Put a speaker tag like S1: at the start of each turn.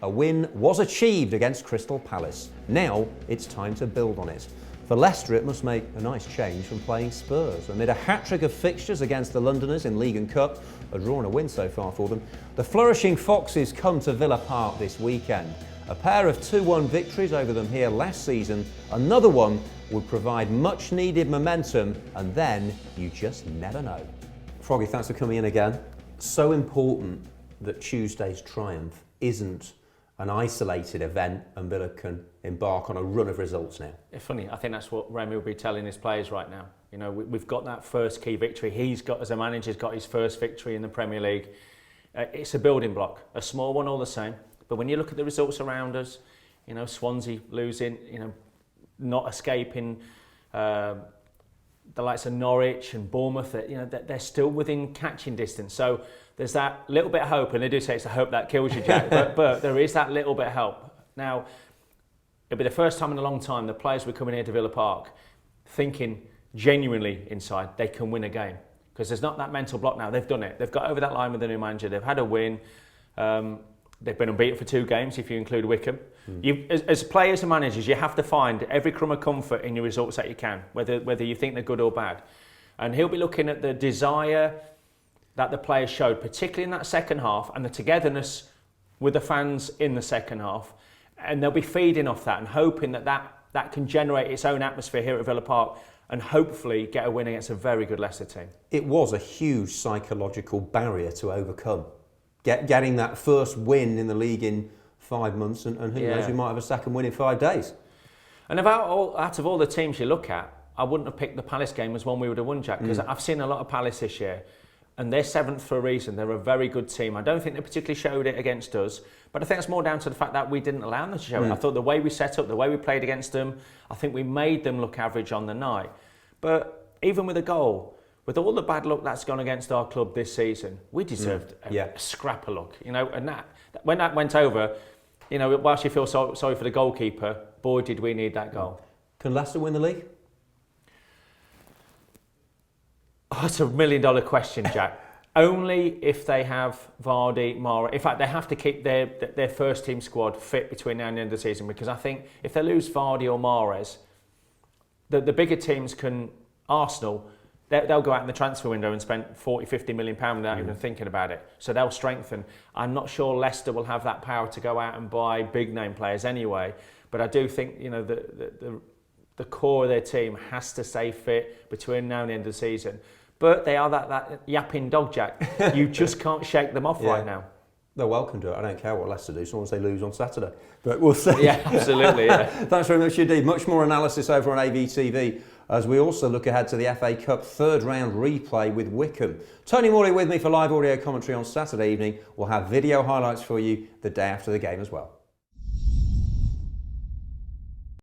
S1: A win was achieved against Crystal Palace. Now it's time to build on it. For Leicester, it must make a nice change from playing Spurs. Amid a hat-trick of fixtures against the Londoners in League and Cup, a draw and a win so far for them, the flourishing Foxes come to Villa Park this weekend. A pair of 2-1 victories over them here last season. Another one would provide much-needed momentum, and then you just never know. Froggy, thanks for coming in again. So important that Tuesday's triumph isn't an isolated event and Villa can embark on a run of results now.
S2: It's funny, I think that's what Remy will be telling his players right now. You know, we've got that first key victory. He's got, as a manager, got his first victory in the Premier League. It's a building block, a small one all the same. But when you look at the results around us, you know, Swansea losing, you know, not escaping, the likes of Norwich and Bournemouth, you know, they're still within catching distance. So there's that little bit of hope, and they do say it's the hope that kills you, Jack, but there is that little bit of hope. Now, it'll be the first time in a long time the players were coming here to Villa Park thinking genuinely inside they can win a game. Because there's not that mental block now. They've done it. They've got over that line with the new manager. They've had a win. They've been unbeaten for 2 games, if you include Wycombe. As players and managers, you have to find every crumb of comfort in your results that you can, whether you think they're good or bad. And he'll be looking at the desire that the players showed, particularly in that second half, and the togetherness with the fans in the second half. And they'll be feeding off that and hoping that can generate its own atmosphere here at Villa Park and hopefully get a win against a very good Leicester team.
S1: It was a huge psychological barrier to overcome. Getting that first win in the league in 5 months, and who knows, we might have a second win in 5 days.
S2: And out of all the teams you look at, I wouldn't have picked the Palace game as one we would have won, Jack, because I've seen a lot of Palace this year, and they're 7th for a reason. They're a very good team. I don't think they particularly showed it against us, but I think it's more down to the fact that we didn't allow them to show it. I thought the way we set up, the way we played against them, I think we made them look average on the night. But even with a goal, with all the bad luck that's gone against our club this season, we deserved a scrap of luck. You know, and when that went over, you know, whilst you feel sorry for the goalkeeper, boy, did we need that goal.
S1: Can Leicester win the league?
S2: Oh, it's $1 million question, Jack. Only if they have Vardy, Mara. In fact, they have to keep their first team squad fit between now and the end of the season, because I think if they lose Vardy or Mahrez, the bigger teams can, Arsenal, they'll go out in the transfer window and spend 40, 50 million pounds without even thinking about it. So they'll strengthen. I'm not sure Leicester will have that power to go out and buy big name players anyway. But I do think, you know, the core of their team has to stay fit between now and the end of the season. But they are that yapping dog, Jack. You just can't shake them off right now.
S1: They're welcome to it. I don't care what Leicester do, as long as they lose on Saturday. But we'll see.
S2: Yeah, absolutely. Yeah.
S1: Thanks very much indeed. Much more analysis over on AVTV as we also look ahead to the FA Cup third round replay with Wycombe. Tony Morley with me for live audio commentary on Saturday evening. We'll have video highlights for you the day after the game as well.